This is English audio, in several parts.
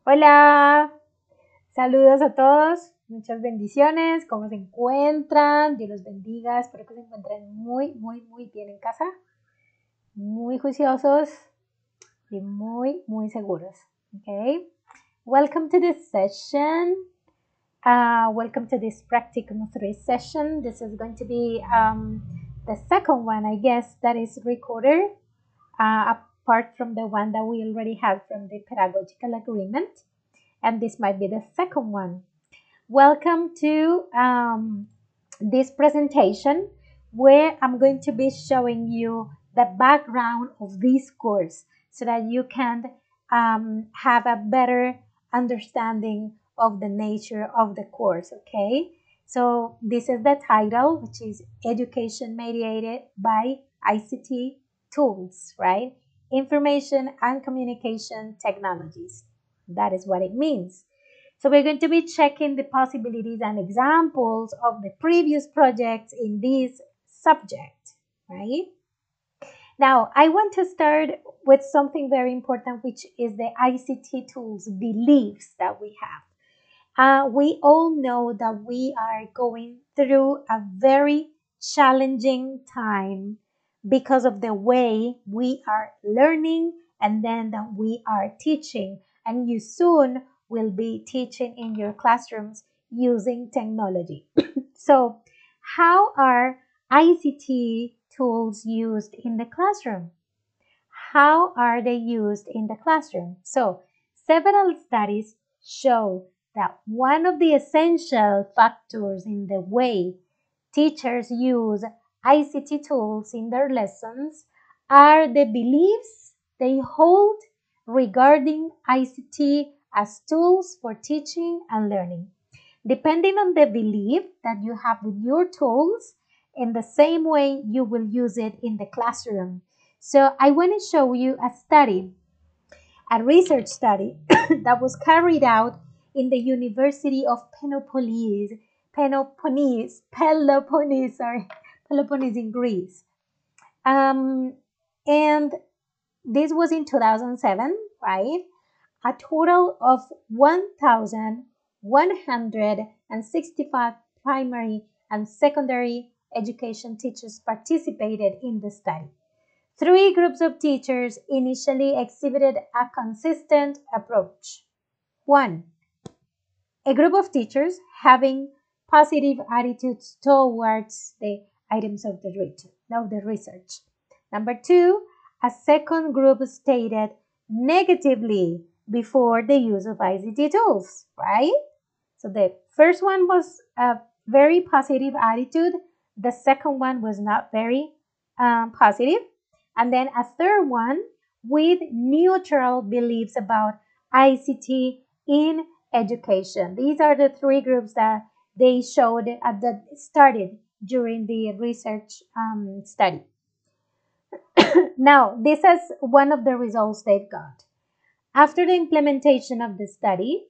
Hola, saludos a todos, muchas bendiciones, ¿cómo se encuentran? Dios los bendiga, espero que se encuentren muy bien en casa, muy juiciosos y muy seguros, okay? Welcome to this session, welcome to this Practicum 3 session. This is going to be the second one, I guess, that is recorded, apart from the one that we already had from the pedagogical agreement. And this might be the second one. Welcome to this presentation where I'm going to be showing you the background of this course so that you can have a better understanding of the nature of the course, okay? So this is the title, which is Education Mediated by ICT Tools, right? Information and Communication Technologies. That is what it means. So we're going to be checking the possibilities and examples of the previous projects in this subject, right? Now, I want to start with something very important, which is the ICT tools beliefs that we have. We all know that we are going through a very challenging time because of the way we are learning and then that we are teaching. And you soon will be teaching in your classrooms using technology. So, how are ICT tools used in the classroom? How are they used in the classroom? So, several studies show that one of the essential factors in the way teachers use ICT tools in their lessons are the beliefs they hold regarding ICT as tools for teaching and learning. Depending on the belief that you have with your tools, in the same way you will use it in the classroom. So I want to show you a research study that was carried out in the University of Peloponnese in Greece. And this was in 2007, right? A total of 1,165 primary and secondary education teachers participated in the study. Three groups of teachers initially exhibited a consistent approach. One, a group of teachers having positive attitudes towards the items of the research. Number two, a second group stated negatively before the use of ICT tools, right? So the first one was a very positive attitude. The second one was not very positive. And then a third one with neutral beliefs about ICT in education. These are the three groups that they showed that started during the research study. Now, this is one of the results they've got. After the implementation of the study,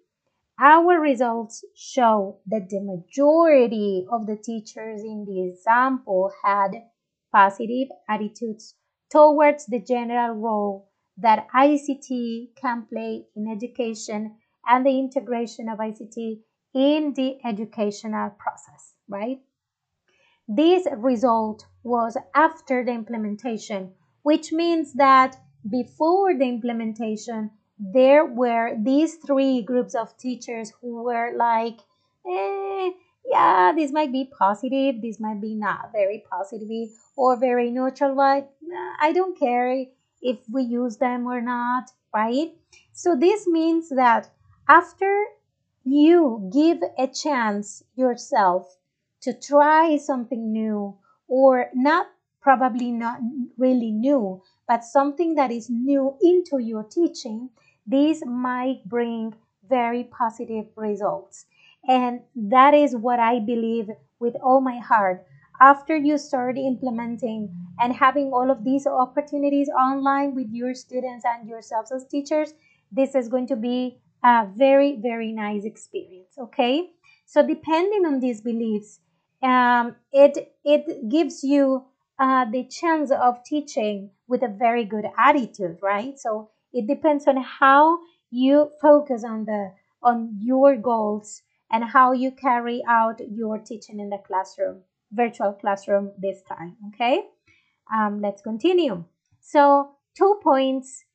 our results show that the majority of the teachers in the example had positive attitudes towards the general role that ICT can play in education and the integration of ICT in the educational process, right? This result was after the implementation, which means that before the implementation, there were these three groups of teachers who were like, yeah, this might be positive, this might be not very positive, or very neutral, like, nah, I don't care if we use them or not, right? So this means that after you give a chance yourself to try something new, or not probably not really new, but something that is new into your teaching, this might bring very positive results. And that is what I believe with all my heart. After you start implementing and having all of these opportunities online with your students and yourselves as teachers, this is going to be a very nice experience, okay? So depending on these beliefs, it gives you the chance of teaching with a very good attitude, right? So it depends on how you focus on your goals and how you carry out your teaching in the classroom, virtual classroom this time. Okay, let's continue. So 2 points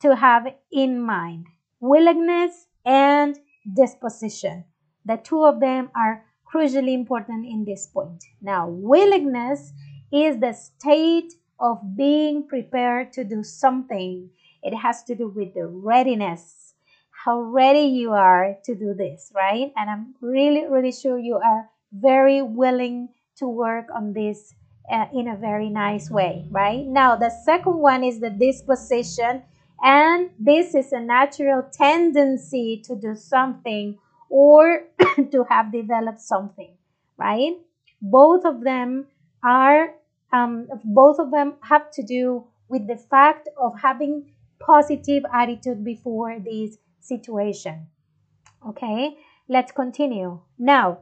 to have in mind: willingness and disposition. The two of them are crucially important in this point. Now, willingness is the state of being prepared to do something. It has to do with the readiness, how ready you are to do this, right? And I'm really, really sure you are very willing to work on this in a very nice way, right? Now, the second one is the disposition, and this is a natural tendency to do something or to have developed something, right? Both of them are, both of them have to do with the fact of having positive attitude before this situation. Okay, let's continue. Now,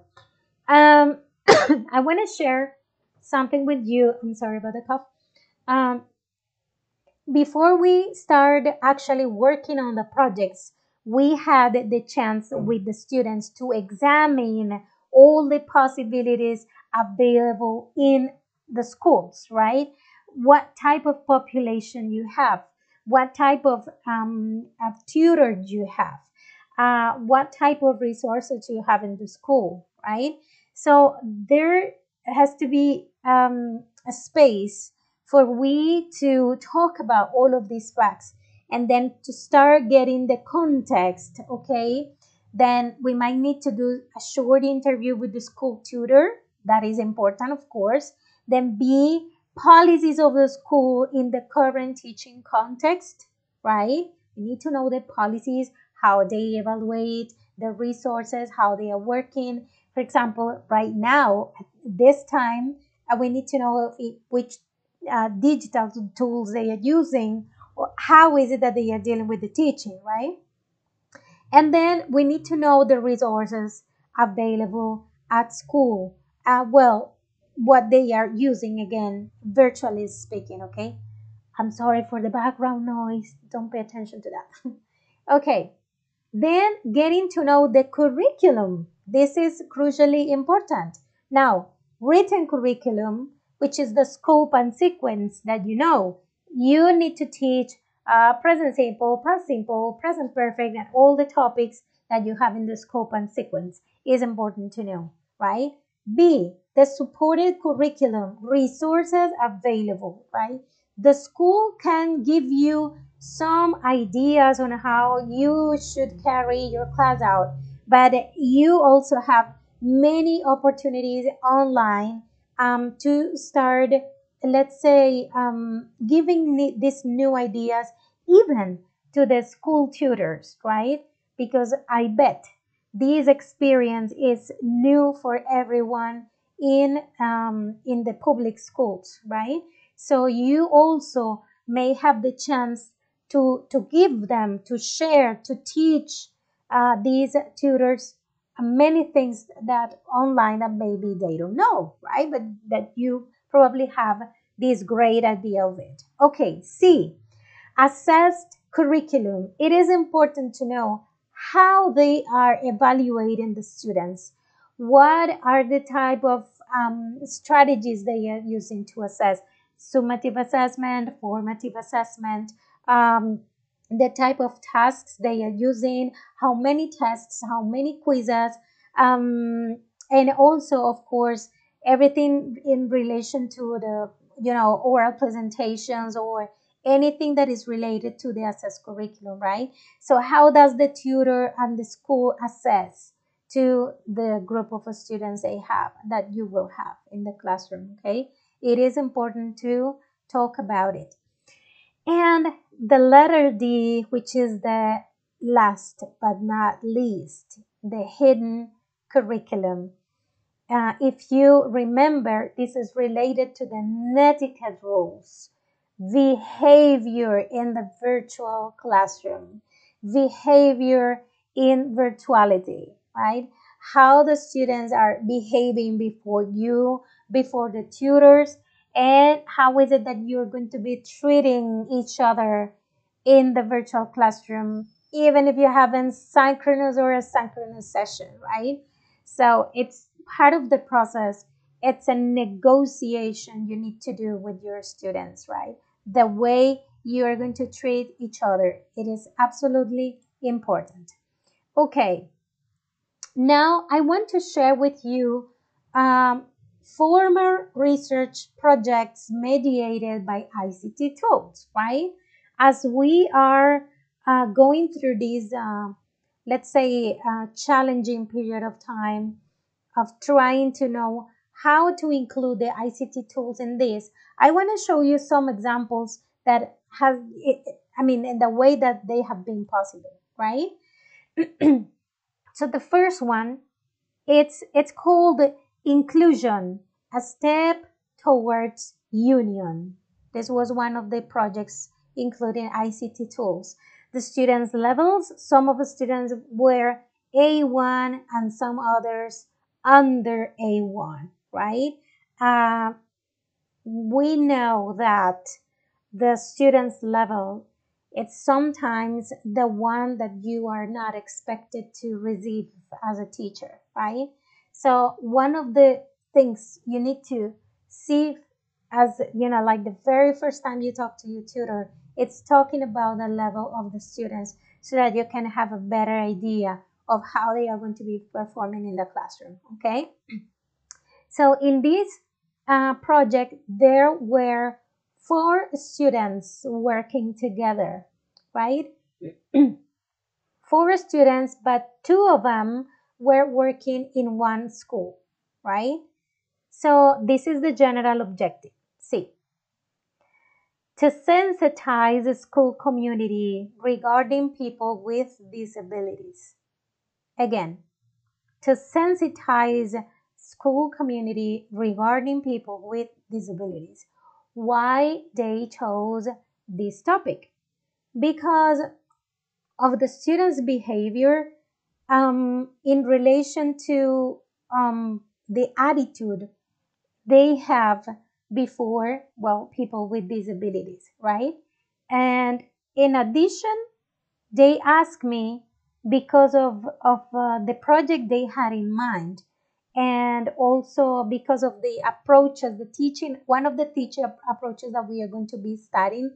um, I want to share something with you. I'm sorry about the cough. Um, Before we start actually working on the projects, we had the chance with the students to examine all the possibilities available in the schools, right? What type of population you have, what type of tutor you have, what type of resources you have in the school, right? So there has to be a space for we to talk about all of these facts and then to start getting the context. Okay, then we might need to do a short interview with the school tutor. That is important, of course. Then B, policies of the school in the current teaching context, right? We need to know the policies, how they evaluate the resources, how they are working. For example, right now at this time, we need to know which digital tools they are using, or how is it that they are dealing with the teaching, right? And then we need to know the resources available at school. Well, what they are using, again, virtually speaking. Okay, I'm sorry for the background noise, don't pay attention to that. Okay, then getting to know the curriculum. This is crucially important. Now, written curriculum, which is the scope and sequence that you need to teach present simple, past simple, present perfect, and all the topics that you have in the scope and sequence is important to know, right? B, the supported curriculum, resources available, right? The school can give you some ideas on how you should carry your class out, but you also have many opportunities online to start, let's say, giving these new ideas even to the school tutors, right? Because I bet this experience is new for everyone in the public schools, right? So you also may have the chance to give them, to share, to teach these tutors many things that online that maybe they don't know, right? But that you probably have this great idea of it. Okay, C, assessed curriculum. It is important to know how they are evaluating the students. What are the type of strategies they are using to assess? Summative assessment, formative assessment, the type of tasks they are using, how many tests, how many quizzes, and also, of course, everything in relation to the oral presentations or anything that is related to the assessed curriculum, right? So how does the tutor and the school assess to the group of students they have, that you will have in the classroom? Okay, it is important to talk about it. And the letter D, which is the last but not least, the hidden curriculum. If you remember, this is related to the netiquette rules, behavior in the virtual classroom, behavior in virtuality, right? How the students are behaving before you, before the tutors, and how is it that you're going to be treating each other in the virtual classroom even if you have a synchronous or asynchronous session, right? So it's part of the process. It's a negotiation you need to do with your students, right? The way you are going to treat each other. It is absolutely important. Okay, now I want to share with you former research projects mediated by ICT tools, right? As we are going through this, let's say, challenging period of time of trying to know how to include the ICT tools in this, I want to show you some examples that have, in the way that they have been possible, right? So the first one, it's called inclusion, a step towards union. This was one of the projects including ICT tools. The students' levels, some of the students were A1 and some others under A1, right? We know that the student's level, it's sometimes the one that you are not expected to receive as a teacher, right? So one of the things you need to see, as like the very first time you talk to your tutor, it's talking about the level of the students so that you can have a better idea of how they are going to be performing in the classroom. Okay, so in this project, there were 4 students working together, right? 4 students, but 2 of them were working in one school, right? So this is the general objective. See, to sensitize the school community regarding people with disabilities. Again, to sensitize school community regarding people with disabilities. Why they chose this topic? Because of the students' behavior in relation to the attitude they have before, well, people with disabilities, right? And in addition, they asked me because of the project they had in mind, and also because of the approaches, the teaching, one of the teacher approaches that we are going to be studying,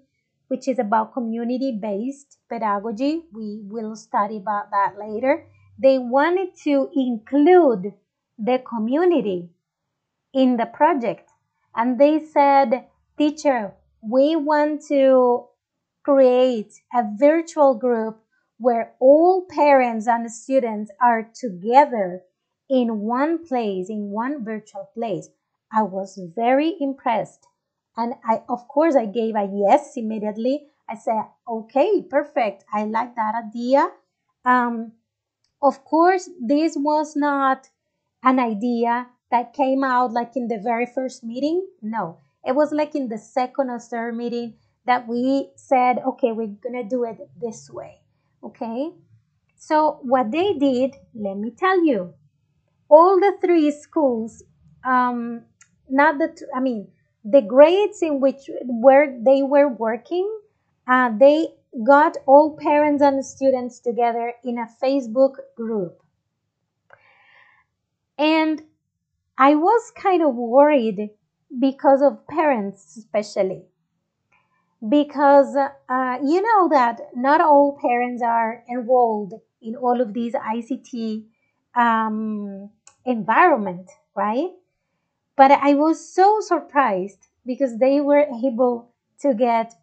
which is about community-based pedagogy. We will study about that later. They wanted to include the community in the project, and they said, teacher, we want to create a virtual group where all parents and students are together in one place, in one virtual place. I was very impressed. And of course, I gave a yes immediately. I said, okay, perfect. I like that idea. Of course, this was not an idea that came out like in the very first meeting. No, it was like in the second or third meeting that we said, okay, we're gonna do it this way. Okay, so what they did, let me tell you, all the 3 schools, not the the grades in which where they were working, they got all parents and students together in a Facebook group. And I was kind of worried because of parents, especially because you know that not all parents are enrolled in all of these ICT environment, right? But I was so surprised because they were able to get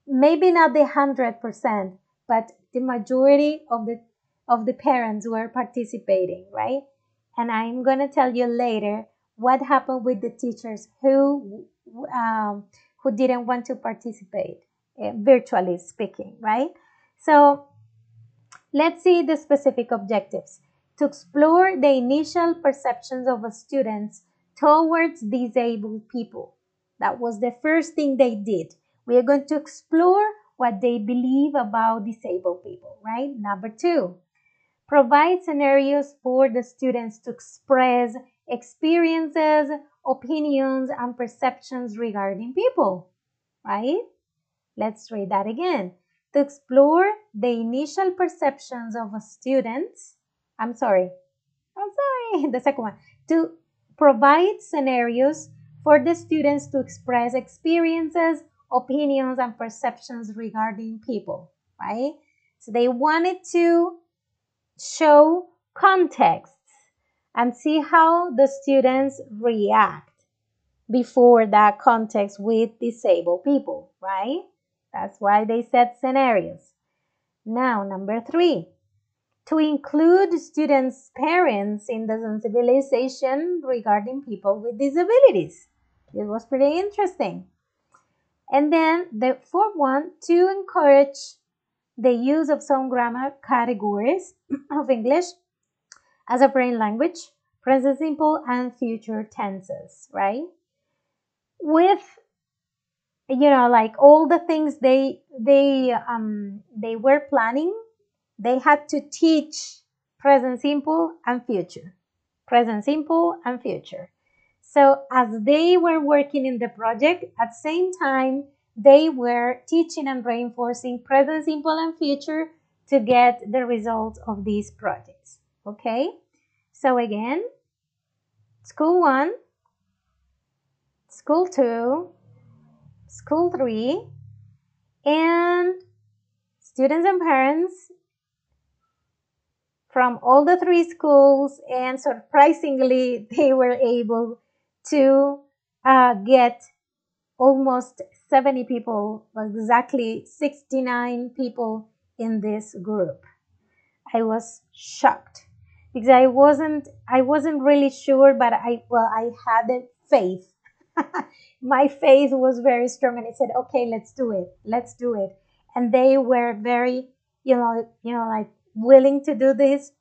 maybe not the 100%, but the majority of the parents were participating, right? And I'm gonna tell you later what happened with the teachers um, who didn't want to participate, virtually speaking, right? So let's see the specific objectives. To explore the initial perceptions of students towards disabled people. That was the first thing they did. We are going to explore what they believe about disabled people, right? Number 2, provide scenarios for the students to express experiences, opinions, and perceptions regarding people, right? Let's read that again. to explore the initial perceptions of students. The second one, to provide scenarios for the students to express experiences, opinions, and perceptions regarding people, right? So they wanted to show contexts and see how the students react before that context with disabled people, right? That's why they set scenarios. Now, number 3, to include students' parents in the sensibilization regarding people with disabilities. It was pretty interesting. And then the 4th one, to encourage the use of some grammar categories of English as a foreign language, present simple and future tenses, right? With, you know, like all the things they were planning, they had to teach present simple and future. Present simple and future. So as they were working in the project, at the same time, they were teaching and reinforcing present simple and future to get the results of these projects. Okay? So again, school 1, school 2, school 3, and students and parents from all the 3 schools, and surprisingly, they were able to get almost 70 people, exactly 69 people in this group. I was shocked because I wasn't really sure, but I had faith. My faith was very strong, and I said, okay, let's do it. And they were very, like willing to do this.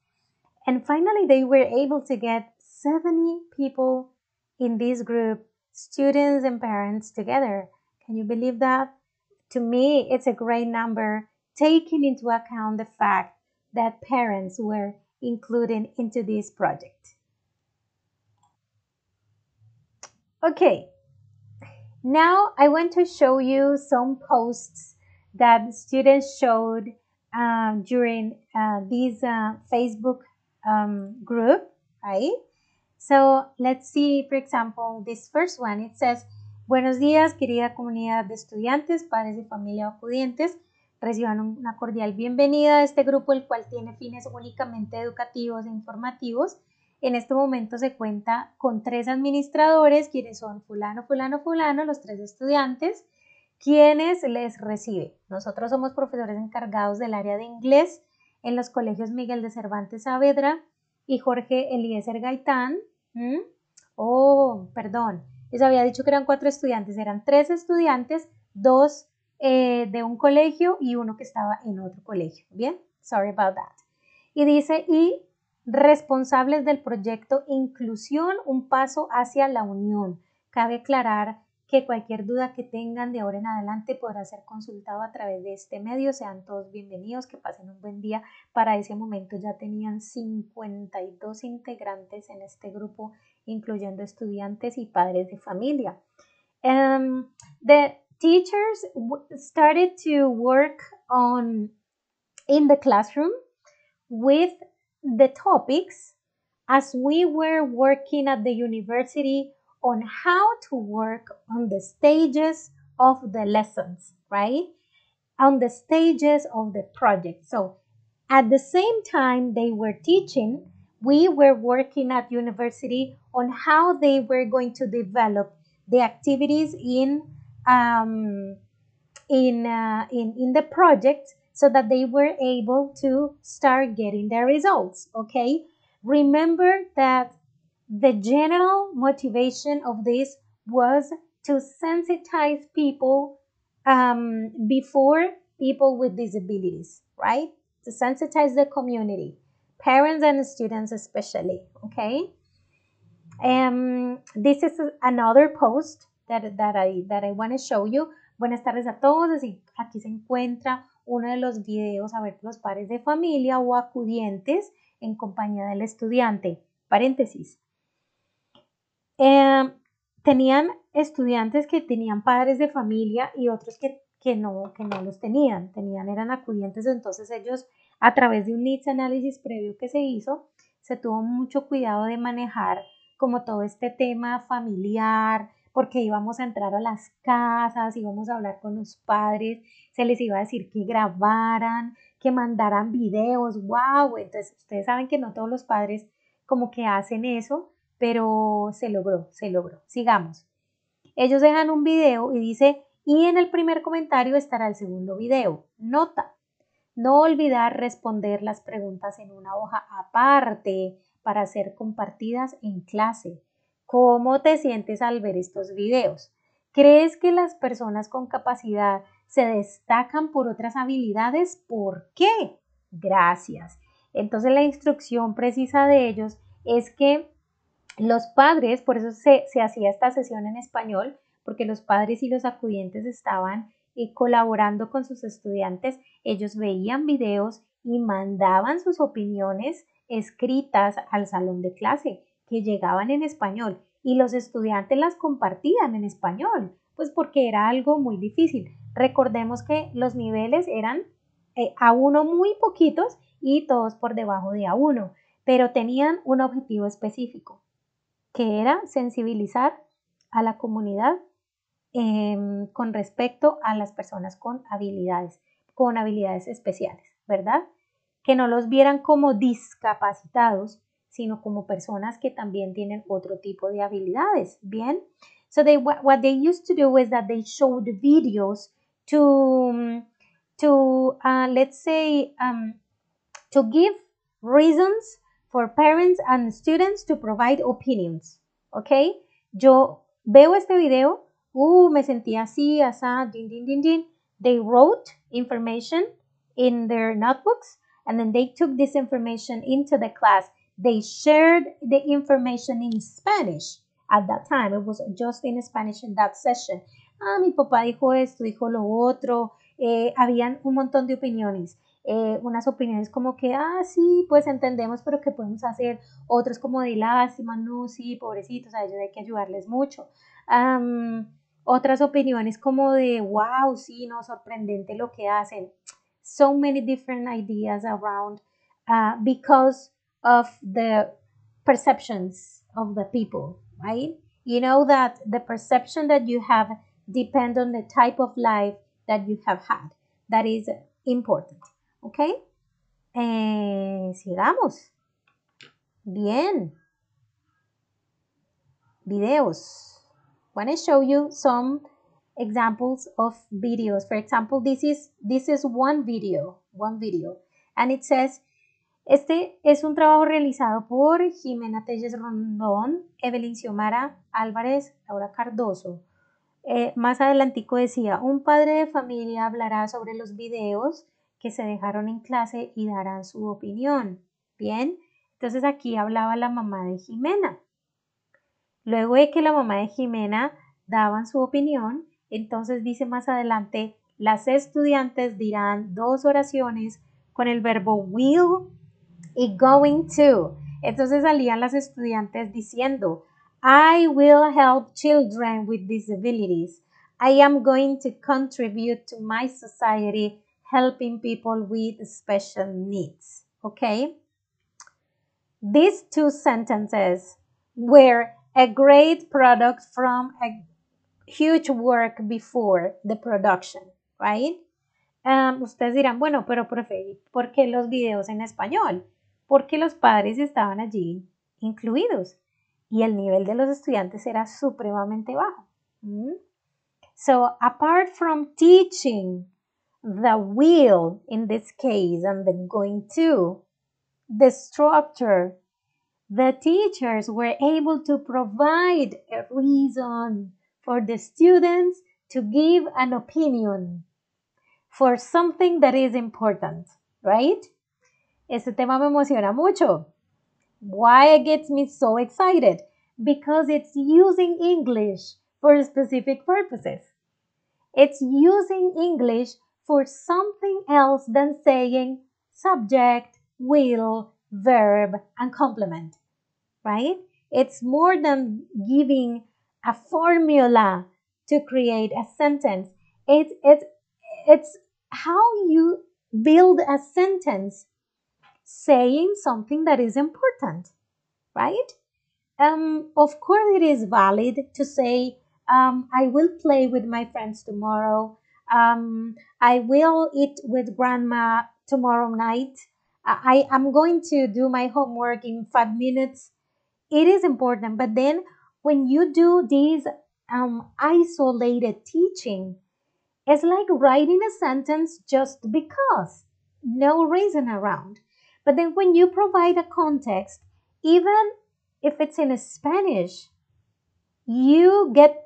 And finally, they were able to get 70 people in this group, students and parents together. Can you believe that? To me, it's a great number, taking into account the fact that parents were included into this project. Okay, now I want to show you some posts that students showed during this Facebook group, right? So let's see, for example, this first one. It says, buenos días, querida comunidad de estudiantes, padres de familia o acudientes. Reciban una cordial bienvenida a este grupo, el cual tiene fines únicamente educativos e informativos. En este momento se cuenta con 3 administradores, quienes son fulano, fulano, fulano, los 3 estudiantes, quienes les reciben. Nosotros somos profesores encargados del área de inglés en los colegios Miguel de Cervantes Saavedra y Jorge Eliezer Gaitán. Perdón, les había dicho que eran 4 estudiantes, eran 3 estudiantes, 2 de un colegio y 1 que estaba en otro colegio. Bien, sorry about that. Y dice, y responsables del proyecto Inclusión, un paso hacia la unión. Cabe aclarar que cualquier duda que tengan de ahora en adelante podrá ser consultado a través de este medio. Sean todos bienvenidos, que pasen un buen día. Para ese momento ya tenían 52 integrantes en este grupo, incluyendo estudiantes y padres de familia. The teachers started to work in the classroom with the topics as we were working at the university on how to work on the stages of the lessons, right? On the stages of the project. So at the same time they were teaching, we were working at university on how they were going to develop the activities in the project, so that they were able to start getting their results. Okay, remember that the general motivation of this was to sensitize people before people with disabilities, right? To sensitize the community, parents and students especially. Okay, this is another post that I want to show you. Buenas tardes a todos. Aquí se encuentra uno de los videos a ver los padres de familia o acudientes en compañía del estudiante. Paréntesis. Tenían estudiantes que tenían padres de familia y otros que que no los tenían, eran acudientes. Entonces ellos, a través de un needs analysis previo que se hizo, se tuvo mucho cuidado de manejar como todo este tema familiar, porque íbamos a entrar a las casas, íbamos a hablar con los padres, se les iba a decir que grabaran, que mandaran videos, wow. Entonces ustedes saben que no todos los padres como que hacen eso, pero se logró, se logró. Sigamos. Ellos dejan un video y dice, y en el primer comentario estará el segundo video. Nota, no olvidar responder las preguntas en una hoja aparte para ser compartidas en clase. ¿Cómo te sientes al ver estos videos? ¿Crees que las personas con capacidad se destacan por otras habilidades? ¿Por qué? Gracias. Entonces la instrucción precisa de ellos es que los padres, por eso se hacía esta sesión en español, porque los padres y los acudientes estaban colaborando con sus estudiantes, ellos veían videos y mandaban sus opiniones escritas al salón de clase, que llegaban en español, y los estudiantes las compartían en español, pues porque era algo muy difícil. Recordemos que los niveles eran A1 muy poquitos y todos por debajo de A1, pero tenían un objetivo específico, que era sensibilizar a la comunidad con respecto a las personas con habilidades especiales, ¿verdad? Que no los vieran como discapacitados, sino como personas que también tienen otro tipo de habilidades, ¿bien? So what they used to do is that they showed videos to let's say, to give reasons for parents and students to provide opinions, ¿ok? Yo veo este video, me sentí así, asá, din, din, din, din. They wrote information in their notebooks, and then they took this information into the class. They shared the information in Spanish at that time. It was just in Spanish in that session. Mi papá dijo esto, dijo lo otro. Habían un montón de opiniones. Unas opiniones como que, sí, pues entendemos, pero ¿qué podemos hacer? Otros como de lástima, no, sí, pobrecitos, a ellos hay que ayudarles mucho. Otras opiniones como de, wow, sí, no, sorprendente lo que hacen. So many different ideas around because of the perceptions of the people, right? You know that the perception that you have depends on the type of life that you have had. That is important. ¿Ok? Sigamos. Bien. Videos. I want to show you some examples of videos. For example, this is one video, and it says, este es un trabajo realizado por Jimena Telles Rondón, Evelyn Xiomara Álvarez, Laura Cardoso. Más adelantico decía, un padre de familia hablará sobre los videos que se dejaron en clase y darán su opinión. Bien, entonces aquí hablaba la mamá de Jimena. Luego de que la mamá de Jimena daban su opinión, entonces dice más adelante, las estudiantes dirán 2 oraciones con el verbo will y going to. Entonces salían las estudiantes diciendo, I will help children with disabilities. I am going to contribute to my society helping people with special needs. Okay? These 2 sentences were a great product from a huge work before the production, right? Ustedes dirán, bueno, pero profe, ¿por qué los videos en español? Porque los padres estaban allí incluidos y el nivel de los estudiantes era supremamente bajo. So, apart from teaching the will in this case and the going to, the structure, the teachers were able to provide a reason for the students to give an opinion for something that is important, right? Este tema me emociona mucho. Why it gets me so excited? Because it's using English for specific purposes. It's using English for something else than saying subject, will, verb, and complement, right? It's more than giving a formula to create a sentence. It's it's how you build a sentence saying something that is important, right? Of course, it is valid to say, I will play with my friends tomorrow. I will eat with grandma tomorrow night. I am going to do my homework in 5 minutes. It is important, but then when you do these isolated teaching, it's like writing a sentence just because, no reason around. But then when you provide a context, even if it's in Spanish, you get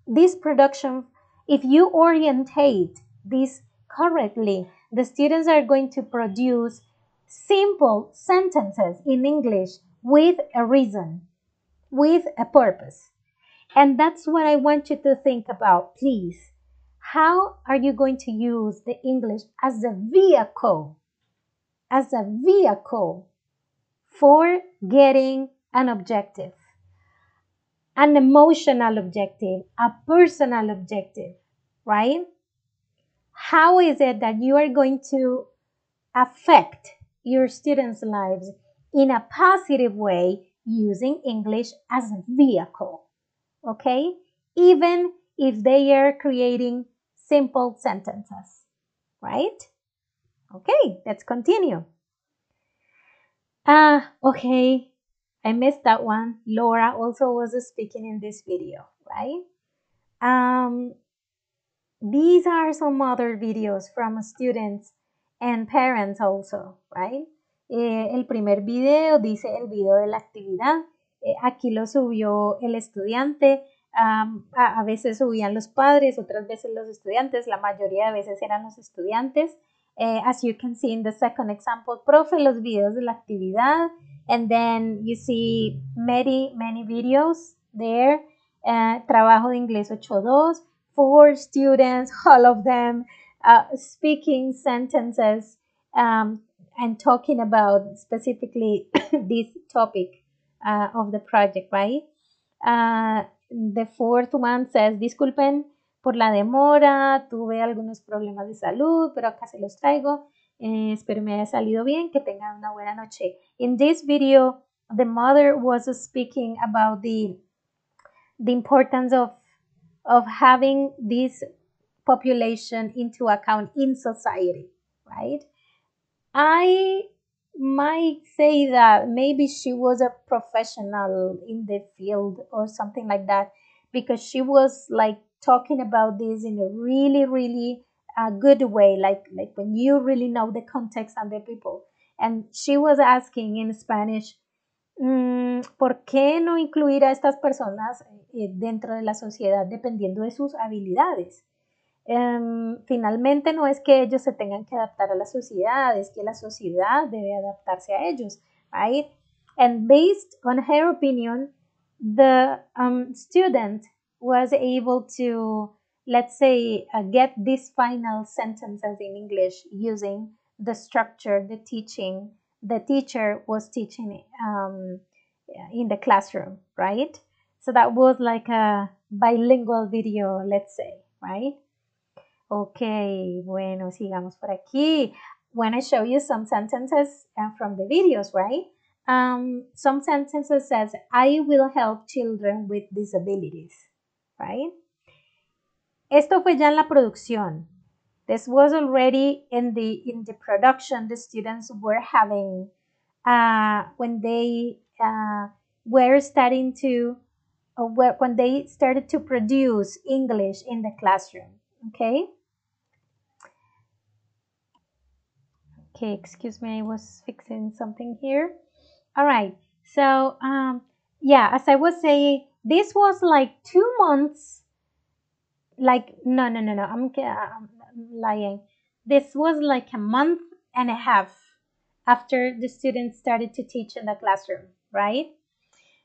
this production. If you orientate this correctly, the students are going to produce simple sentences in English with a reason, with a purpose. And that's what I want you to think about, please. How are you going to use the English as a vehicle for getting an objective, an emotional objective, a personal objective, right? How is it that you are going to affect your students' lives in a positive way using English as a vehicle? Okay? Even if they are creating simple sentences, right? Okay, let's continue. Okay, I missed that one. Laura also was speaking in this video, right? Um, these are some other videos from students and parents also, right? El primer video dice el video de la actividad. Aquí lo subió el estudiante. A veces subían los padres, otras veces los estudiantes. La mayoría de veces eran los estudiantes. As you can see in the second example, profe, los videos de la actividad. And then you see many videos there. Trabajo de inglés 8.2. 4 students, all of them speaking sentences and talking about specifically this topic of the project, right? The fourth one says, disculpen por la demora, tuve algunos problemas de salud, pero acá se los traigo. Espero me haya salido bien, que tengan una buena noche. In this video, the mother was speaking about the importance of having this population into account in society, right? I might say that maybe she was a professional in the field or something like that, because she was like talking about this in a really good way, like when you really know the context and the people. And she was asking in Spanish, ¿por qué no incluir a estas personas dentro de la sociedad dependiendo de sus habilidades? Finalmente no es que ellos se tengan que adaptar a la sociedad, es que la sociedad debe adaptarse a ellos, right? And based on her opinion, the student was able to, let's say, get these final sentences in English using the structure, the teaching, the teacher was teaching in the classroom, right? So that was like a bilingual video, let's say, right? Okay, bueno, sigamos por aquí. When I show you some sentences from the videos, right? Some sentences says, I will help children with disabilities, right? Esto fue ya en la producción. This was already in the production the students were having when they were starting to when they started to produce English in the classroom. Okay. Okay, excuse me, I was fixing something here. All right. So yeah, as I was saying, this was like 2 months. Like no, I'm lying. This was like a month and a half after the students started to teach in the classroom, right?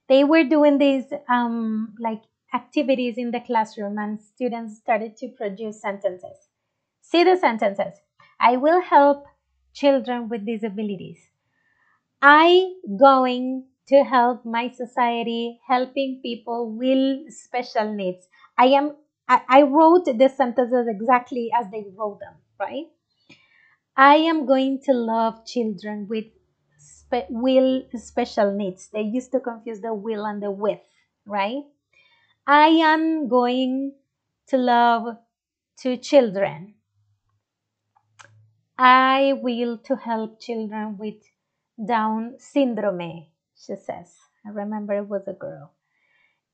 They were doing these like activities in the classroom, and students started to produce sentences. See the sentences. I will help children with disabilities. I going to help my society helping people with special needs. I am I wrote the sentences exactly as they wrote them, right? I am going to love children with special needs. They used to confuse the will and the with, right? I am going to love two children. I will to help children with Down syndrome, she says. I remember it was a girl.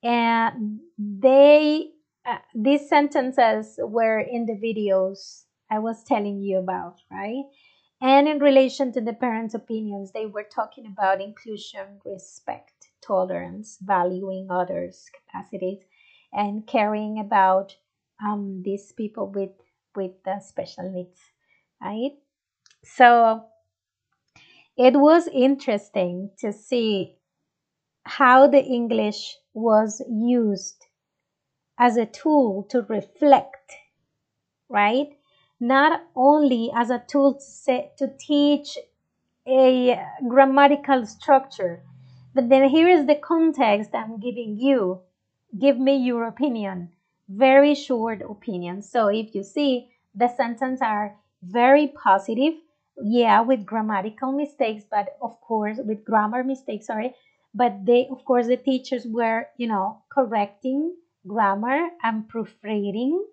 And these sentences were in the videos I was telling you about, right? And in relation to the parents' opinions, they were talking about inclusion, respect, tolerance, valuing others' capacities, and caring about these people with special needs, right? So it was interesting to see how the English was used as a tool to reflect, right? Not only as a tool to teach a grammatical structure, but then here is the context I'm giving you. Give me your opinion. Very short opinion. So if you see, the sentences are very positive, yeah, with grammatical mistakes, but of course with grammar mistakes, sorry, but they, of course, the teachers were, correcting grammar and proofreading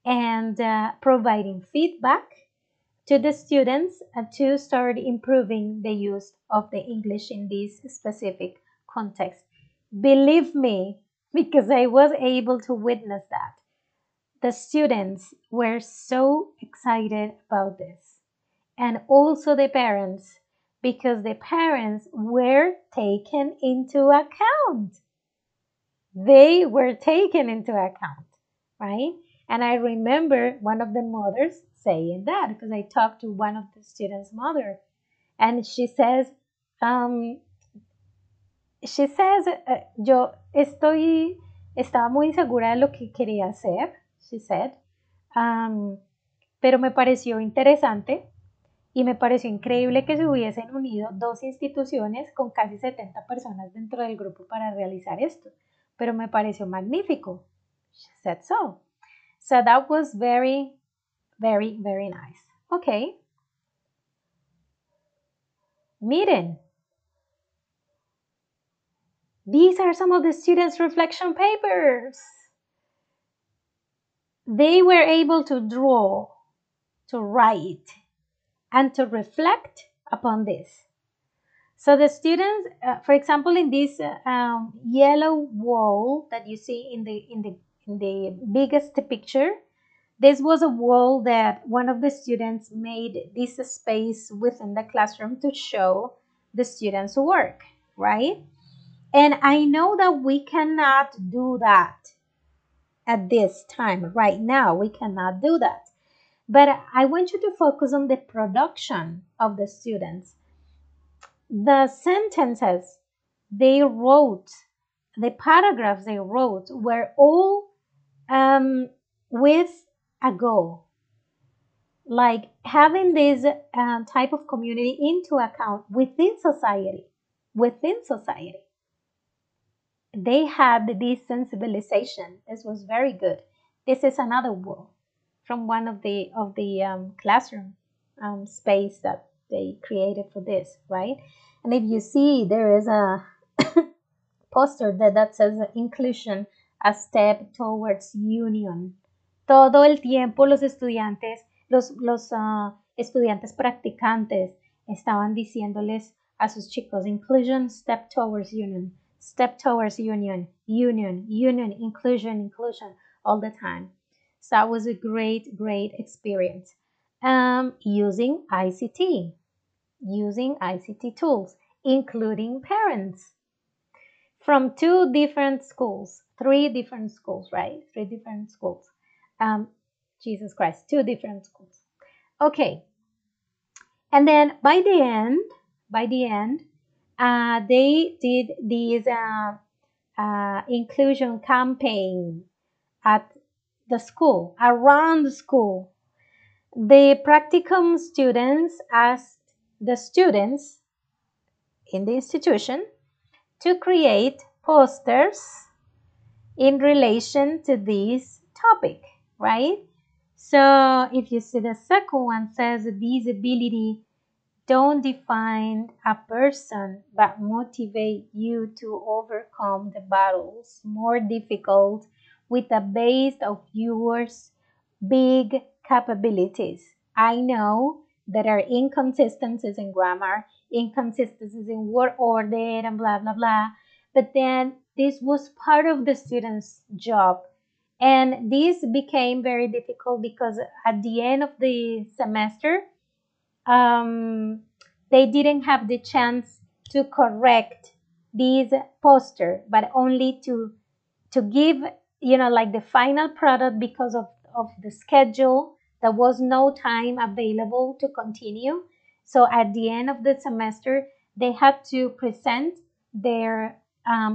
and providing feedback to the students to start improving the use of the English in this specific context. Believe me, because I was able to witness that. The students were so excited about this. And also the parents, because the parents were taken into account. They were taken into account, right? And I remember one of the mothers saying that because I talked to one of the students' mother, and um, yo estaba muy insegura de lo que quería hacer, she said, pero me pareció interesante y me pareció increíble que se hubiesen unido dos instituciones con casi 70 personas dentro del grupo para realizar esto. Pero me pareció magnífico. She said so. So that was very, very, very nice. Okay. Miren. These are some of the students' reflection papers. They were able to draw, to write, and to reflect upon this. So the students, for example, in this yellow wall that you see in the biggest picture, this was a wall that one of the students made this space within the classroom to show the students' work, right? And I know that we cannot do that at this time, right now. We cannot do that. But I want you to focus on the production of the students. The sentences they wrote, the paragraphs they wrote were all with a goal, like having this type of community into account within society. Within society, they had this sensibilization. This was very good. This is another wall from one of the classroom space that they created for this, right? And if you see, there is a poster that says inclusion, a step towards union. Todo el tiempo los estudiantes, estudiantes practicantes estaban diciéndoles a sus chicos, inclusion, step towards union, step towards union, union, union, inclusion, inclusion, all the time. So that was a great, great experience. Using ICT tools, including parents from three different schools, right? Three different schools. Jesus Christ, two different schools. Okay. And then by the end, they did this inclusion campaign at the school, around the school. The practicum students asked the students in the institution to create posters in relation to these topic, right? So if you see the second one says disability don't define a person but motivate you to overcome the battles more difficult with a base of yours big capabilities. I know there are inconsistencies in grammar, inconsistencies in word order, and blah, blah, blah. But then this was part of the student's job. And this became very difficult because at the end of the semester, um, they didn't have the chance to correct this poster, but only to give, like the final product because of the schedule. There was no time available to continue. So at the end of the semester, they had to present their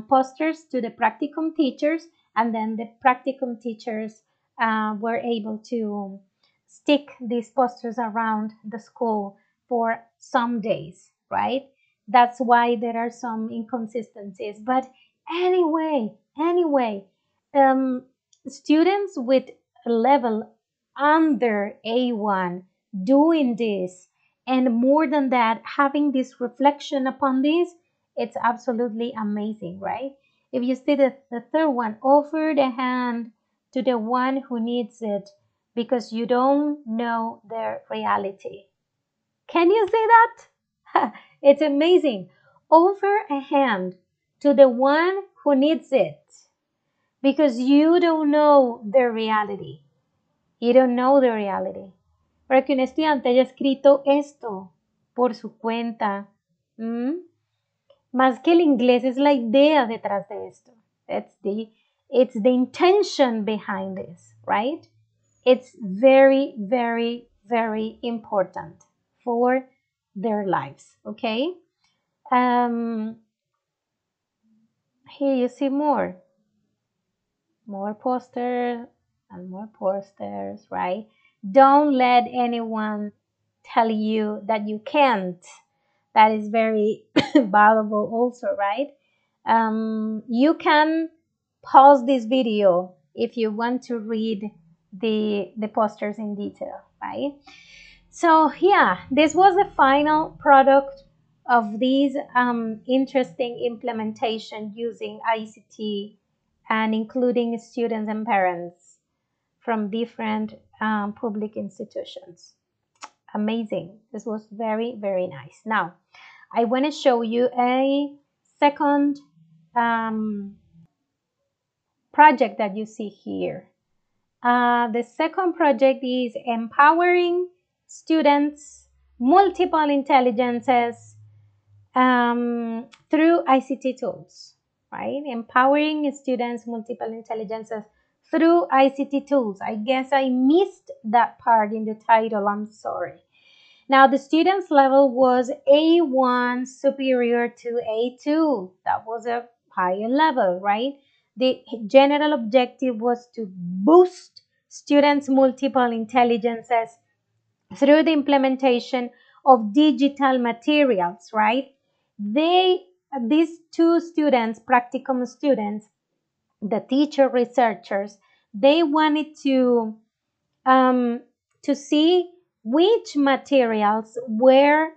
posters to the practicum teachers, and then the practicum teachers were able to stick these posters around the school for some days, right? That's why there are some inconsistencies. But anyway, um, students with a level under A1 doing this, and more than that, having this reflection upon this, it's absolutely amazing, right? If you see the third one, offer the hand to the one who needs it because you don't know their reality. Can you see that? It's amazing. Offer a hand to the one who needs it because you don't know their reality. You don't know the reality. Para que un estudiante haya escrito esto por su cuenta, más que el inglés es la idea detrás de esto. It's the intention behind this, right? It's very, very, very important for their lives, okay? Here you see more posters and more posters, right? Don't let anyone tell you that you can't. That is very valuable also, right? You can pause this video if you want to read the posters in detail, right? So yeah, this was the final product of this interesting implementation using ICT and including students and parents from different public institutions. Amazing. This was very, very nice. Now, I want to show you a second project that you see here. The second project is empowering students multiple intelligences through ICT tools, right? Empowering students multiple intelligences through ICT tools. I guess I missed that part in the title. I'm sorry. Now, the student's level was A1 superior to A2. That was a higher level, right? The general objective was to boost students' multiple intelligences through the implementation of digital materials, right? These two students, practicum students, the teacher researchers, they wanted to see which materials were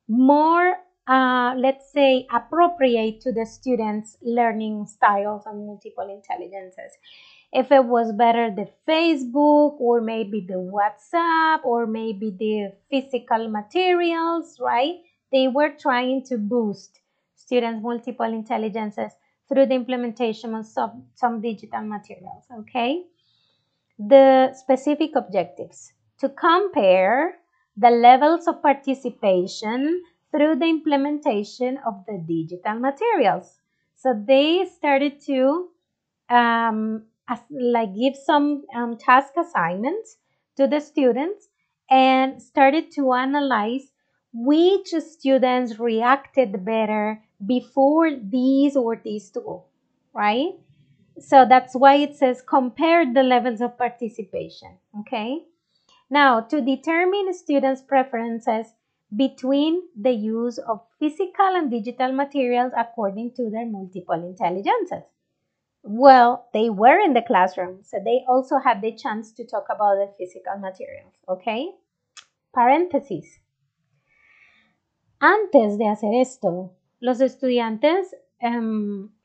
more, let's say, appropriate to the students' learning styles and multiple intelligences. If it was better the Facebook or maybe the WhatsApp or maybe the physical materials, right? They were trying to boost students' multiple intelligences through the implementation of some digital materials, okay? The specific objectives: to compare the levels of participation through the implementation of the digital materials. So they started to give some task assignments to the students and started to analyze which students reacted better before these or these tool, right? So that's why it says compare the levels of participation, okay? Now, to determine students' preferences between the use of physical and digital materials according to their multiple intelligences. Well, they were in the classroom, so they also had the chance to talk about the physical materials, okay? Paréntesis. Antes de hacer esto, los estudiantes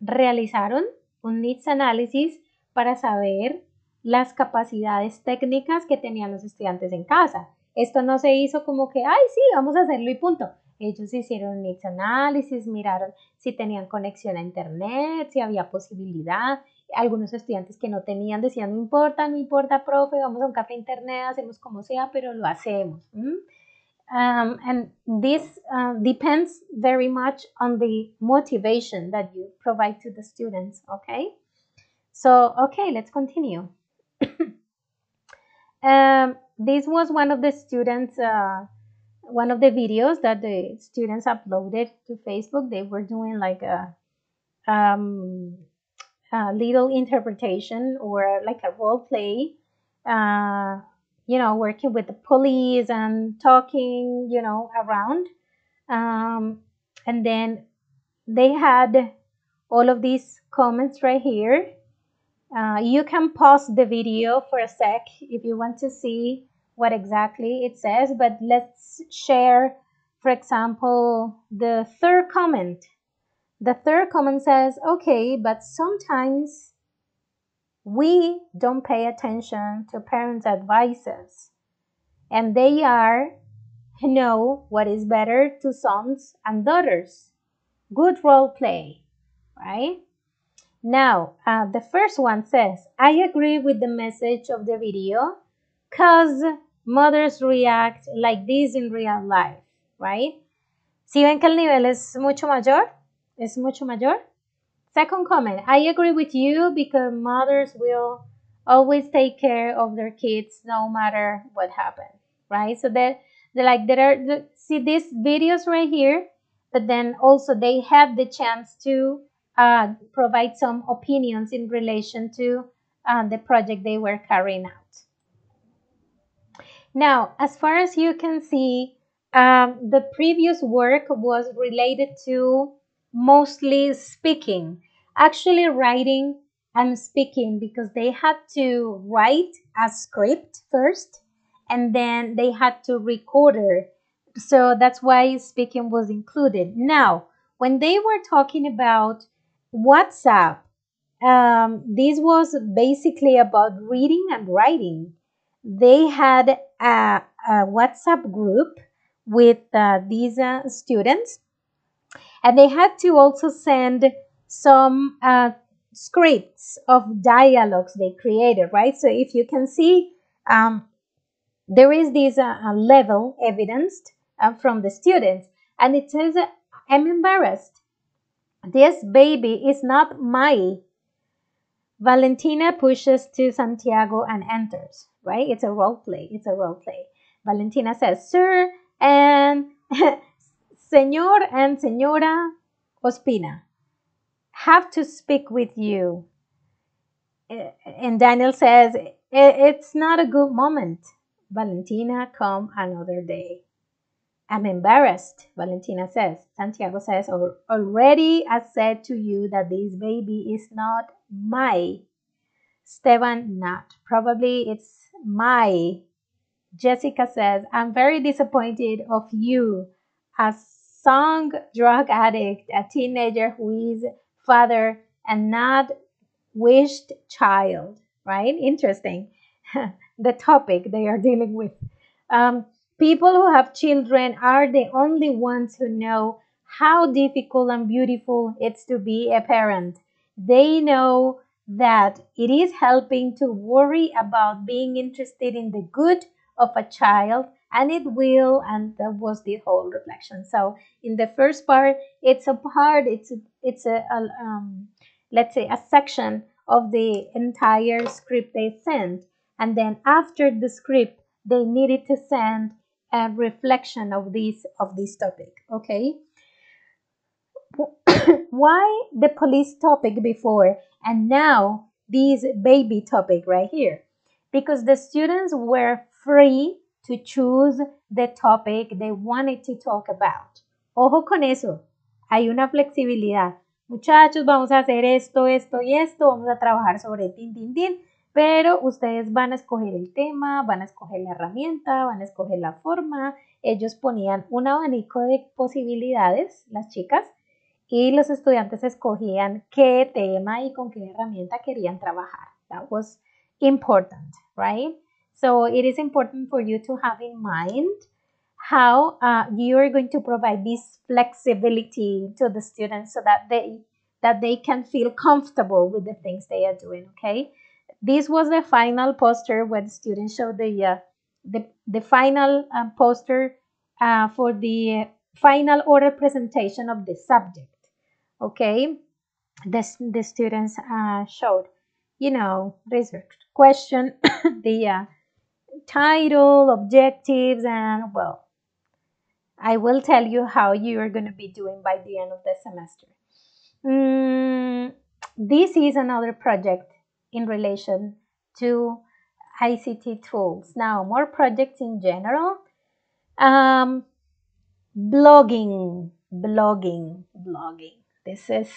realizaron un needs analysis para saber las capacidades técnicas que tenían los estudiantes en casa. Esto no se hizo como que, ay, sí, vamos a hacerlo y punto. Ellos hicieron needs analysis, miraron si tenían conexión a internet, si había posibilidad. Algunos estudiantes que no tenían decían, no importa, no importa, profe, vamos a un café internet, hacemos como sea, pero lo hacemos. And this depends very much on the motivation that you provide to the students, okay? So, okay, let's continue. This was one of the students, one of the videos that the students uploaded to Facebook. They were doing like a little interpretation or like a role play, working with the police and talking, around. And then they had all of these comments right here. You can pause the video for a sec if you want to see what exactly it says, but let's share, for example, the third comment. The third comment says, okay, but sometimes we don't pay attention to parents' advices, and they know what is better to sons and daughters. Good role play, right? Now, the first one says, I agree with the message of the video because mothers react like this in real life, right? ¿Sí ven que el nivel es mucho mayor? ¿Es mucho mayor? Second comment, I agree with you because mothers will always take care of their kids no matter what happens, right? So see these videos right here, but then also they have the chance to provide some opinions in relation to the project they were carrying out. Now, as far as you can see, the previous work was related to mostly speaking, actually writing and speaking, because they had to write a script first and then they had to record it. So that's why speaking was included. Now, when they were talking about WhatsApp, this was basically about reading and writing. They had a WhatsApp group with these students, and they had to also send some scripts of dialogues they created, right? So if you can see, there is this level evidenced from the students, and it says, I'm embarrassed. This baby is not my. Valentina pushes to Santiago and enters, right? It's a role play. It's a role play. Valentina says, Sir and Señor and Señora Ospina have to speak with you. And Daniel says, it's not a good moment. Valentina, come another day. I'm embarrassed, Valentina says. Santiago says, already I said to you that this baby is not my. Esteban, not. Probably it's my. Jessica says, I'm very disappointed of you, a song drug addict, a teenager who is father and not wished child, right? Interesting. The topic they are dealing with. People who have children are the only ones who know how difficult and beautiful it's to be a parent. They know that it is helping to worry about being interested in the good of a child, and it will, and that was the whole reflection. So in the first part, it's a let's say a section of the entire script they sent, and then after the script they needed to send a reflection of this topic. Okay. Why the police topic before and now this baby topic right here? Because the students were free to choose the topic they wanted to talk about. Ojo con eso, hay una flexibilidad. muchachos, vamos a hacer esto, esto y esto, vamos a trabajar sobre tin, tin, tin, pero ustedes van a escoger el tema, van a escoger la herramienta, van a escoger la forma. Ellos ponían un abanico de posibilidades, las chicas, y los estudiantes escogían qué tema y con qué herramienta querían trabajar. That was important, right? So it is important for you to have in mind how you are going to provide this flexibility to the students so that they can feel comfortable with the things they are doing. Okay, this was the final poster where the students showed the final poster for the final oral presentation of the subject. Okay, the students showed, you know, research question, the title, objectives, and well, I will tell you how you are going to be doing by the end of the semester. This is another project in relation to ICT tools. Now, more projects in general. Um, blogging. This is,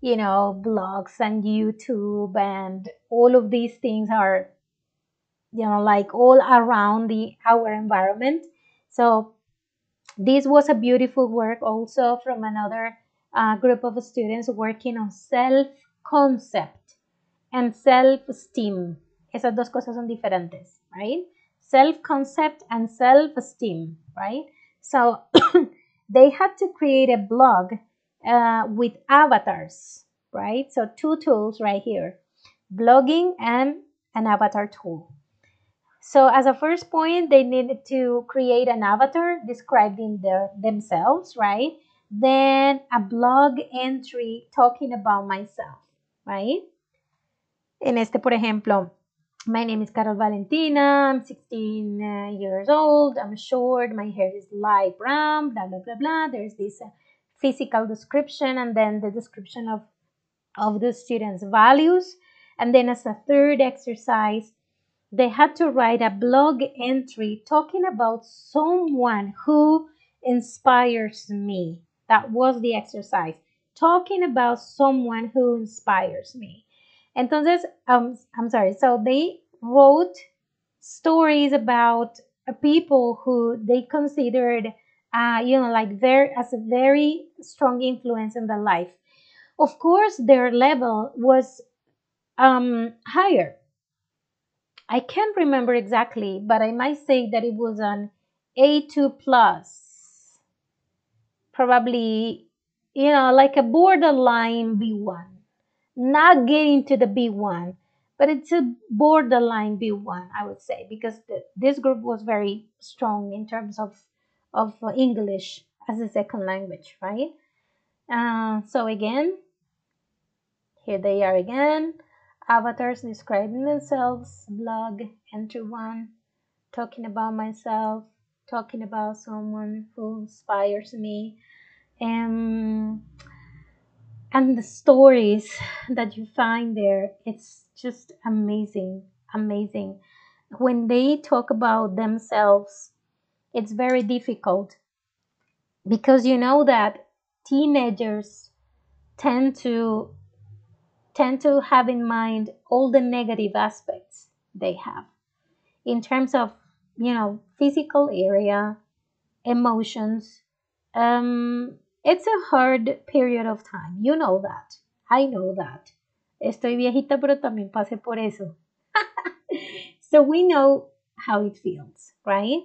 you know, blogs and YouTube and all of these things are, you know, like all around our environment. So this was a beautiful work also from another group of students working on self-concept and self-esteem. Esas dos cosas son diferentes, right? Self-concept and self-esteem, right? So they had to create a blog with avatars, right? So two tools right here, blogging and an avatar tool. So as a first point, they needed to create an avatar describing themselves, right? Then a blog entry talking about myself, right? En este, por ejemplo, my name is Carol Valentina, I'm 16 years old, I'm short, my hair is light brown, blah, blah, blah, blah. There's this physical description and then the description of the student's values. And then as a third exercise, they had to write a blog entry talking about someone who inspires me. That was the exercise. Talking about someone who inspires me. Entonces, I'm sorry. So they wrote stories about people who they considered, you know, like as a very strong influence in their life. Of course, their level was higher. I can't remember exactly, but I might say that it was an A2 plus, probably, you know, like a borderline B1, not getting to the B1, but it's a borderline B1, I would say, because this group was very strong in terms of English as a second language, right? So again, here they are again. Avatars describing themselves, blog, entry one, talking about myself, talking about someone who inspires me, and the stories that you find there, it's just amazing, amazing. When they talk about themselves, it's very difficult because you know that teenagers tend to have in mind all the negative aspects they have in terms of, you know, physical area, emotions. It's a hard period of time. You know that. I know that. Estoy viejita, pero también pasé por eso. So we know how it feels, right?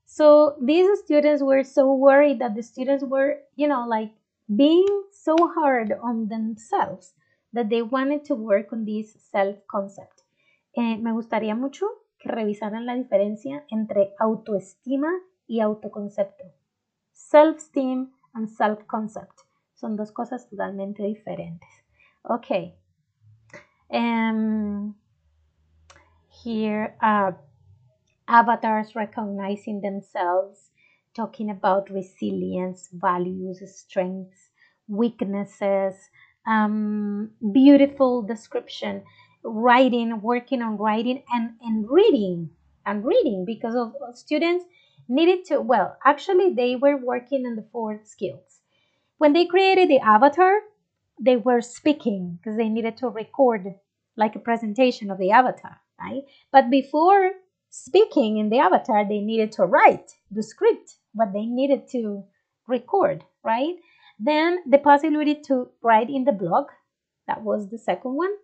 So these students were so worried that the students were, you know, like being so hard on themselves that they wanted to work on this self-concept. Me gustaría mucho que revisaran la diferencia entre autoestima y autoconcepto. Self-esteem and self-concept son dos cosas totalmente diferentes. Okay. Here avatars recognizing themselves, talking about resilience, values, strengths, weaknesses, beautiful description, writing, working on writing and reading because of students needed to, well, actually they were working on the 4 skills. When they created the avatar, they were speaking because they needed to record like a presentation of the avatar, right? But before speaking in the avatar, they needed to write the script, what they needed to record, right? Then the possibility to write in the blog, that was the second one.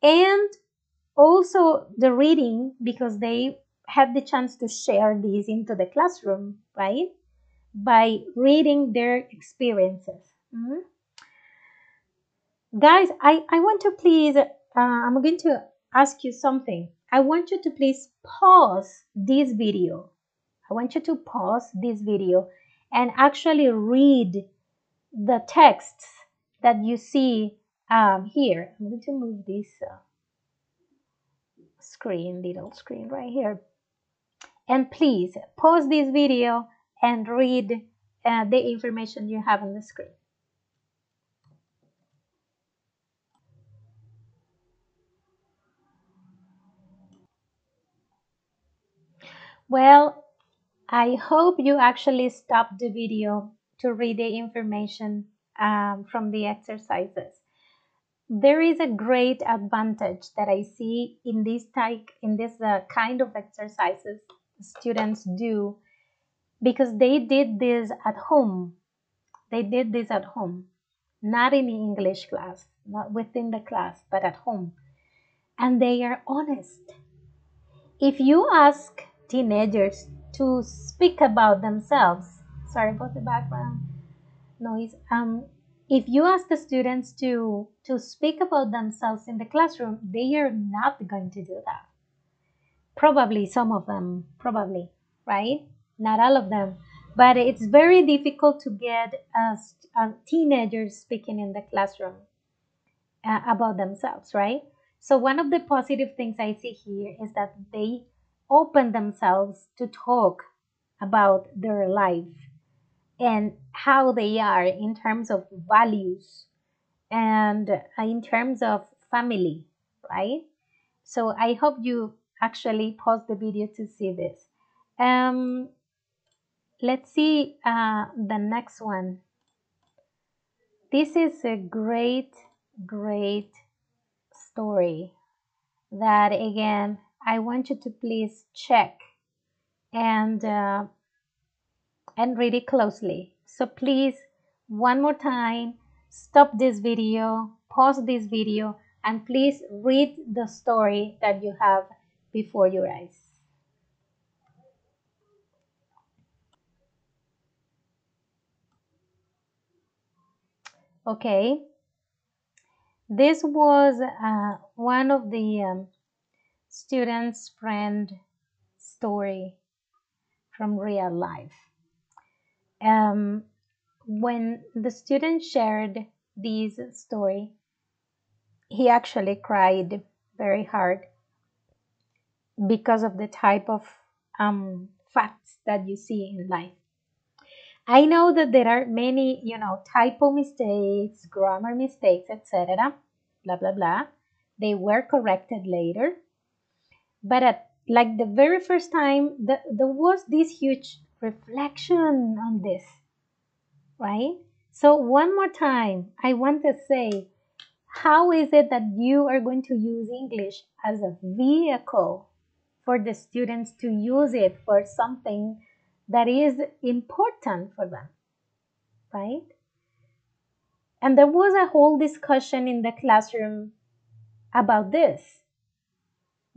And also the reading, because they had the chance to share these into the classroom, right? By reading their experiences. Guys, I want to please, I'm going to ask you something. I want you to please pause this video. I want you to pause this video and actually read the texts that you see here. I'm going to move this little screen right here. And please pause this video and read the information you have on the screen. Well, I hope you actually stopped the video to read the information from the exercises. There is a great advantage that I see in this kind of exercises students do, because they did this at home. They did this at home, not in the English class, not within the class, but at home. And they are honest. If you ask teenagers to speak about themselves, sorry about the background noise. If you ask the students to speak about themselves in the classroom, they are not going to do that. Probably some of them, probably, right? Not all of them. But it's very difficult to get teenagers speaking in the classroom about themselves, right? So one of the positive things I see here is that they open themselves to talk about their life and how they are in terms of values and in terms of family, right? So I hope you actually pause the video to see this. Let's see the next one. This is a great, great story that, again, I want you to please check and read it closely. So please, one more time, stop this video, pause this video, and please read the story that you have before your eyes. Okay, this was one of the students' friend story from real life. When the student shared this story, he actually cried very hard because of the type of facts that you see in life. I know that there are many, typo mistakes, grammar mistakes, etc. Blah, blah, blah. They were corrected later. But at like the very first time, there was this huge reflection on this, right? So one more time, I want to say, how is it that you are going to use English as a vehicle for the students to use it for something that is important for them, right? And there was a whole discussion in the classroom about this: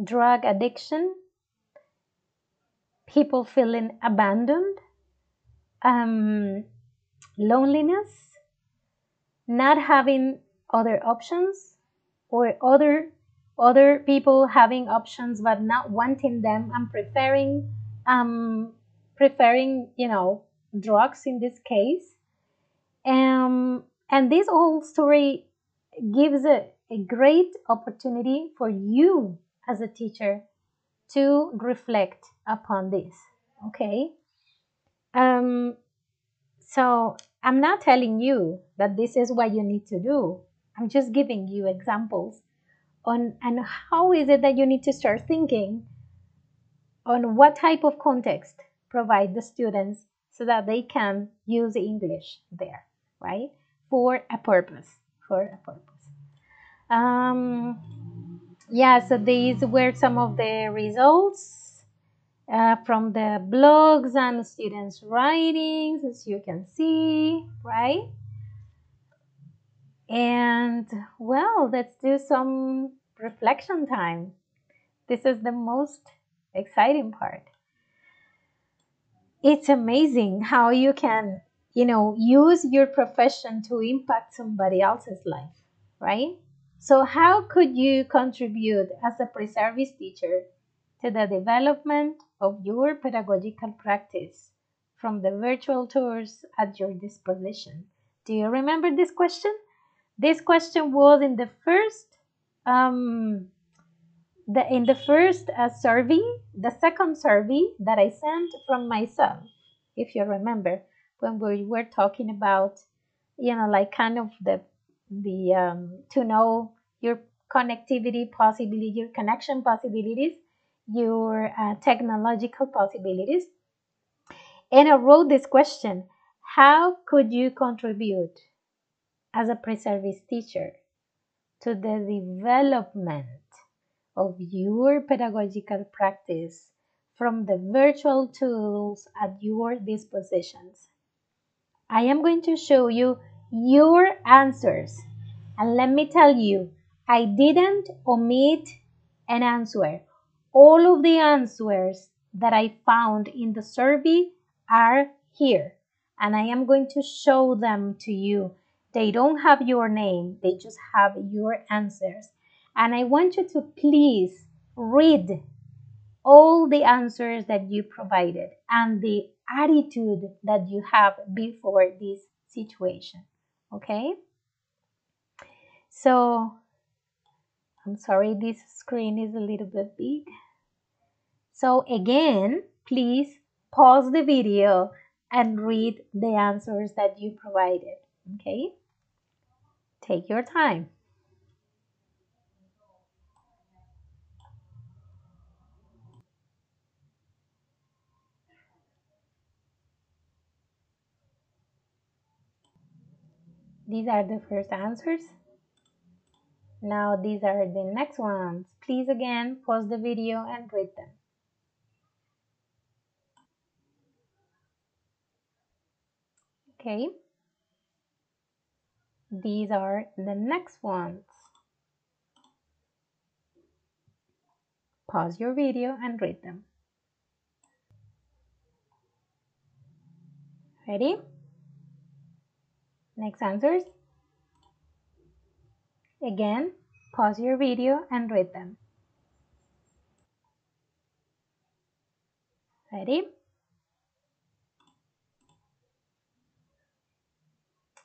drug addiction, people feeling abandoned, loneliness, not having other options, or other people having options but not wanting them and preferring drugs in this case. And this whole story gives a great opportunity for you as a teacher to reflect upon this. Okay. So I'm not telling you that this is what you need to do. I'm just giving you examples on and how is it that you need to start thinking on what type of context provide the students so that they can use English there, right? For a purpose, for a purpose. Yeah, so these were some of the results from the blogs and students' writings, as you can see, right? And well, let's do some reflection time. This is the most exciting part. It's amazing how you can, use your profession to impact somebody else's life, right? So how could you contribute as a pre-service teacher to the development of your pedagogical practice from the virtual tours at your disposition? Do you remember this question? This question was in the first um, survey, the second survey that I sent from myself, if you remember, when we were talking about, like kind of the to know your connectivity possibility, your connection possibilities, your technological possibilities. And I wrote this question: how could you contribute as a pre-service teacher to the development of your pedagogical practice from the virtual tools at your dispositions? I am going to show you your answers. And let me tell you, I didn't omit an answer. All of the answers that I found in the survey are here. And I am going to show them to you. They don't have your name, they just have your answers. And I want you to please read all the answers that you provided and the attitude that you have before this situation. Okay? So, I'm sorry, this screen is a little bit big. So, again, please pause the video and read the answers that you provided. Okay? Take your time. These are the first answers. Now these are the next ones. Please again pause the video and read them. Okay. These are the next ones. Pause your video and read them. Ready? Next answers. Again, pause your video and read them. Ready?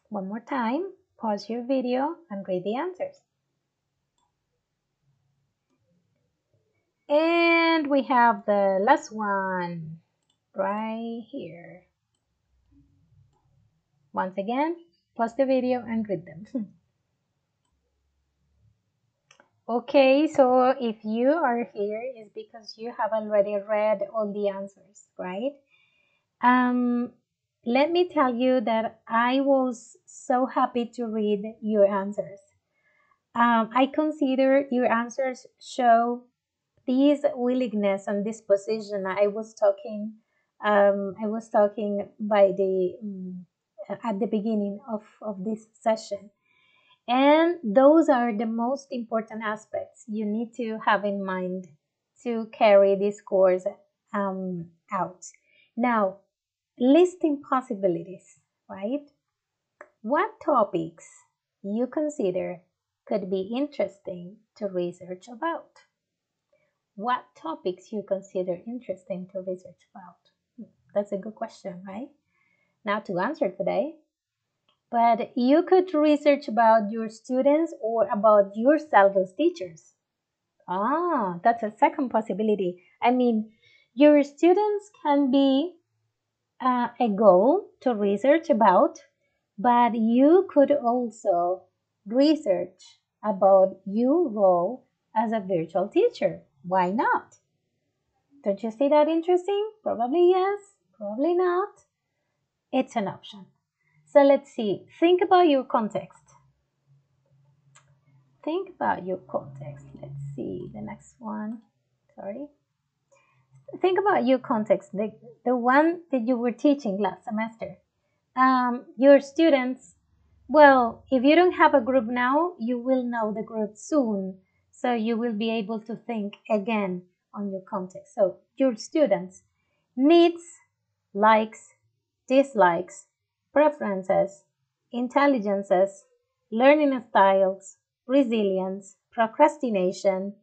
One more time, pause your video and read the answers. And we have the last one right here. Once again, pause the video and read them. Okay, so if you are here, it's because you have already read all the answers, right? Let me tell you that I was so happy to read your answers. I consider your answers show this willingness and disposition. I was talking by the at the beginning of this session. And those are the most important aspects you need to have in mind to carry this course out. Now, listing possibilities, right? What topics you consider could be interesting to research about? What topics you consider interesting to research about? That's a good question, right? Now to answer today, but you could research about your students or about yourself as teachers. Ah, that's a second possibility. I mean, your students can be a goal to research about, but you could also research about your role as a virtual teacher. Why not? Don't you see that interesting? Probably yes, probably not. It's an option. So let's see. Think about your context. Think about your context. Let's see the next one. Sorry. Think about your context, the one that you were teaching last semester. Your students, well, if you don't have a group now, you will know the group soon. So you will be able to think again on your context. So your students' needs, likes, dislikes, preferences, intelligences, learning styles, resilience, procrastination.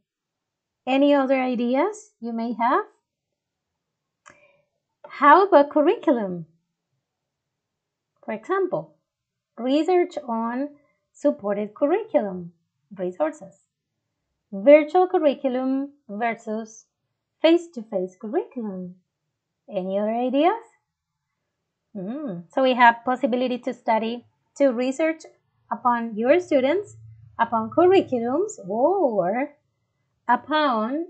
Any other ideas you may have? How about curriculum? For example, research on supported curriculum resources, virtual curriculum versus face-to-face curriculum. Any other ideas? So we have possibility to study, to research upon your students, upon curriculums, or upon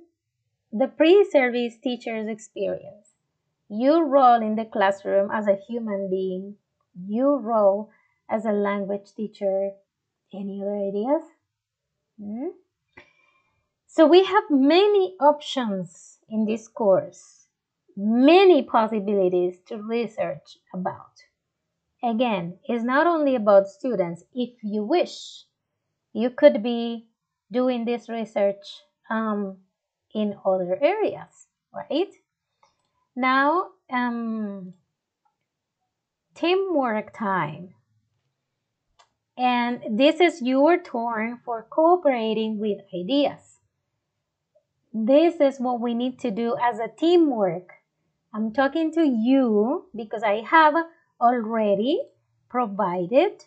the pre-service teacher's experience. Your role in the classroom as a human being, your role as a language teacher. Any other ideas? So we have many options in this course, many possibilities to research about. Again, it's not only about students. If you wish, you could be doing this research in other areas, right? Now, teamwork time. And this is your turn for cooperating with ideas. This is what we need to do as a teamwork. I'm talking to you because I have already provided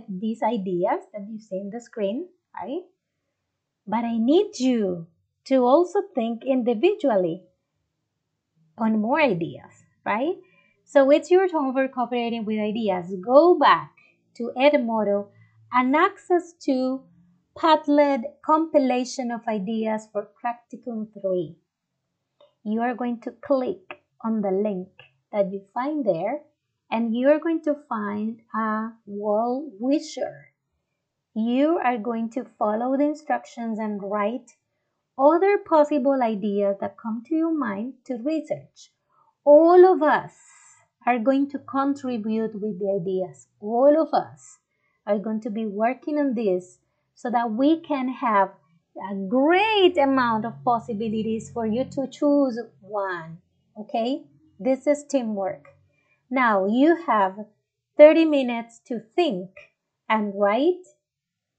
these ideas that you see in the screen, right? But I need you to also think individually on more ideas, right? So it's your turn for cooperating with ideas. Go back to Edmodo and access to Padlet compilation of ideas for Practicum 3. You are going to click on the link that you find there, and you are going to find a wall wisher. You are going to follow the instructions and write other possible ideas that come to your mind to research. All of us are going to contribute with the ideas. All of us are going to be working on this so that we can have a great amount of possibilities for you to choose one. Okay? This is teamwork. Now you have 30 minutes to think and write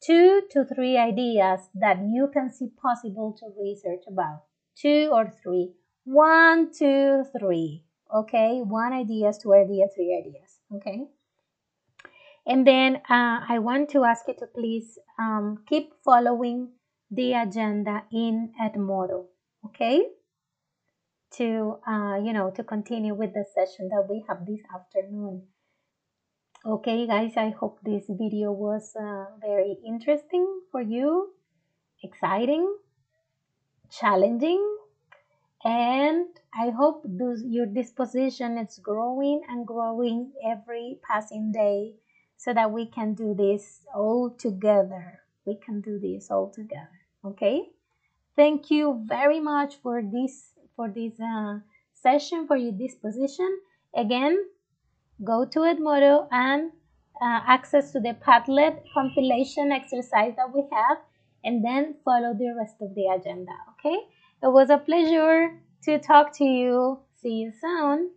2 to 3 ideas that you can see possible to research about. 2 or 3. 1, 2, 3. Okay? 1 ideas, 2 ideas, 3 ideas. Okay? And then I want to ask you to please keep following the agenda in Edmodo. Okay? To continue with the session that we have this afternoon. Okay, guys, I hope this video was very interesting for you, exciting, challenging, and I hope your disposition is growing and growing every passing day so that we can do this all together. Okay? Thank you very much for this session, for your disposition. Again, go to Edmodo and access to the Padlet compilation exercise that we have, and then follow the rest of the agenda. Okay? It was a pleasure to talk to you. See you soon.